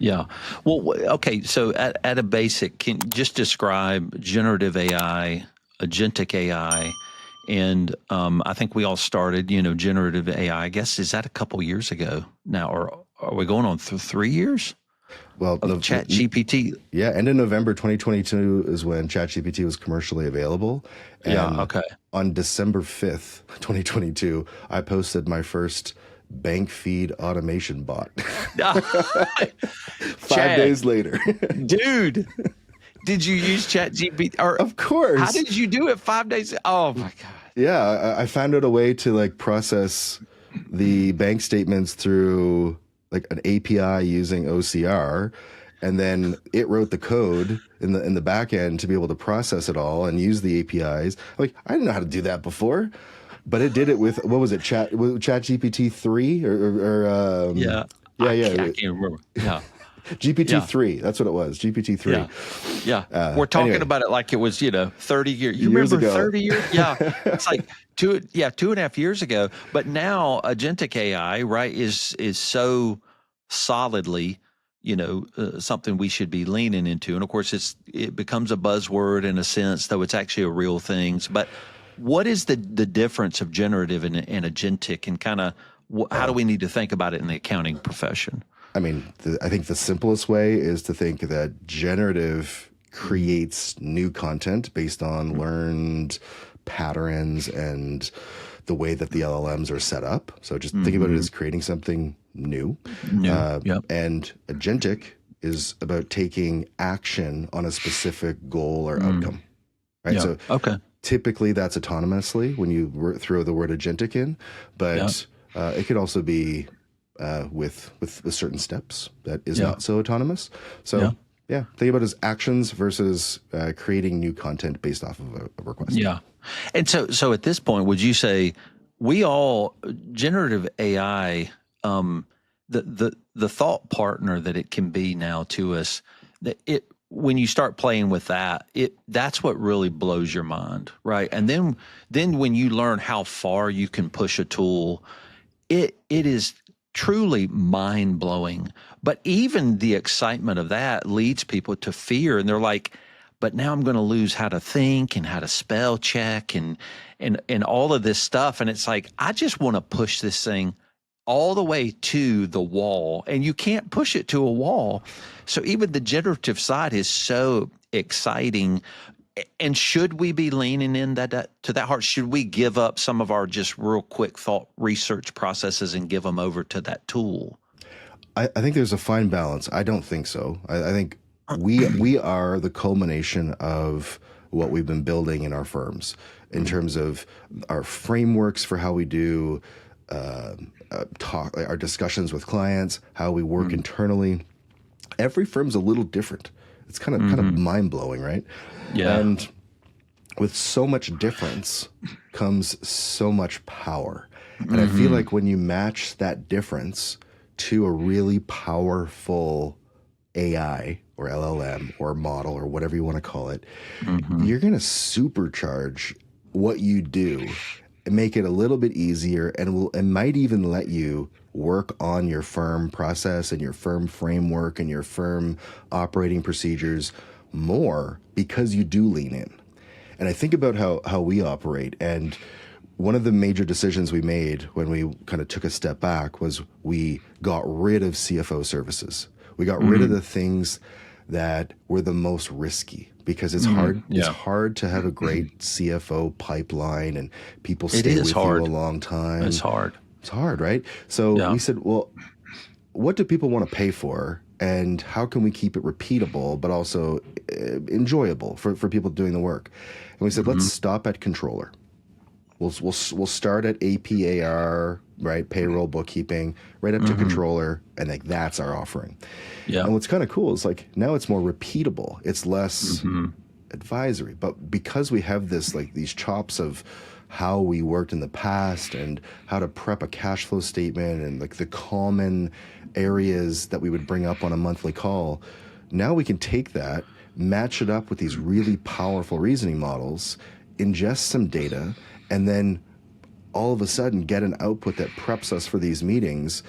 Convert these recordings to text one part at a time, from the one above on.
Yeah. Well, okay. So at a basic, can you just describe generative AI, agentic AI, and I think we all started, generative AI. I guess is that a couple years ago now, or are we going on 3 years Well, of Chat GPT? Yeah, end of November 2022 is when ChatGPT was commercially available. Yeah. And Okay. on December 5th, 2022, I posted my first bank feed automation bot. 5 Chad, days later. dude, did you use Chat GPT? Or Of course. how did you do it 5 days? Oh my God. Yeah, I found out a way to like process the bank statements through like an API using OCR, and then it wrote the code in the back end to be able to process it all and use the APIs. Like I didn't know how to do that before, but it did it with what was it? ChatGPT 3 or Yeah. yeah. I can't remember. Yeah. GPT-3. That's what it was. GPT-3. Yeah. We're talking anyway. about it like it was, 30 years. You Years remember ago. 30 years? Yeah. It's like 2.5 years ago. But now agentic AI, right, is so solidly, something we should be leaning into. And of course, it becomes a buzzword in a sense, though it's actually a real thing. But what is the difference of generative and agentic, and kind of how do we need to think about it in the accounting profession? I mean, I think the simplest way is to think that generative creates new content based on learned patterns and the way that the LLMs are set up. So just think about it as creating something new. Yep. And agentic is about taking action on a specific goal or outcome. Right. Yeah. So Okay. typically that's autonomously when you throw the word agentic in, but it could also be with certain steps that is not so autonomous. So think about it as actions versus creating new content based off of a request. Yeah. And so at this point, would you say we all generative AI, the thought partner that it can be now to us, that when you start playing with that's what really blows your mind, right? And then when you learn how far you can push a tool, it is truly mind-blowing. But even the excitement of that leads people to fear, and they're like, but now I'm going to lose how to think and how to spell check and all of this stuff. And it's like, I just want to push this thing all the way to the wall, and you can't push it to a wall. So even the generative side is so exciting. And should we be leaning in to that heart? Should we give up some of our just real quick thought research processes and give them over to that tool? I think there's a fine balance. I don't think so. I think we are the culmination of what we've been building in our firms in terms of our frameworks for how we do talk, our discussions with clients, how we work internally. Every firm's a little different. It's kind of mind blowing, right? Yeah. And with so much difference comes so much power. And I feel like when you match that difference to a really powerful AI or LLM or model or whatever you want to call it, you're going to supercharge what you do and make it a little bit easier, and might even let you work on your firm process and your firm framework and your firm operating procedures more because you do lean in. And I think about how we operate, and one of the major decisions we made when we kind of took a step back was we got rid of CFO services. We got rid of the things that were the most risky, because it's hard. Yeah. It's hard to have a great CFO pipeline and people stay with you a long time. It's hard. It's hard, right? So we said, well, what do people want to pay for, and how can we keep it repeatable but also enjoyable for people doing the work? And we said, let's stop at controller. We'll start at APAR, right? Payroll, bookkeeping, right up to controller, and like that's our offering. Yeah. And what's kind of cool is like now it's more repeatable. It's less advisory, but because we have this like these chops of how we worked in the past and how to prep a cash flow statement and like the common areas that we would bring up on a monthly call, now we can take that, match it up with these really powerful reasoning models, ingest some data, and then all of a sudden get an output that preps us for these meetings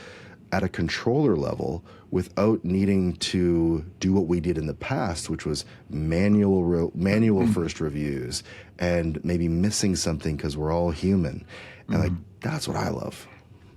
at a controller level without needing to do what we did in the past, which was manual first reviews and maybe missing something because we're all human. And like, that's what I love.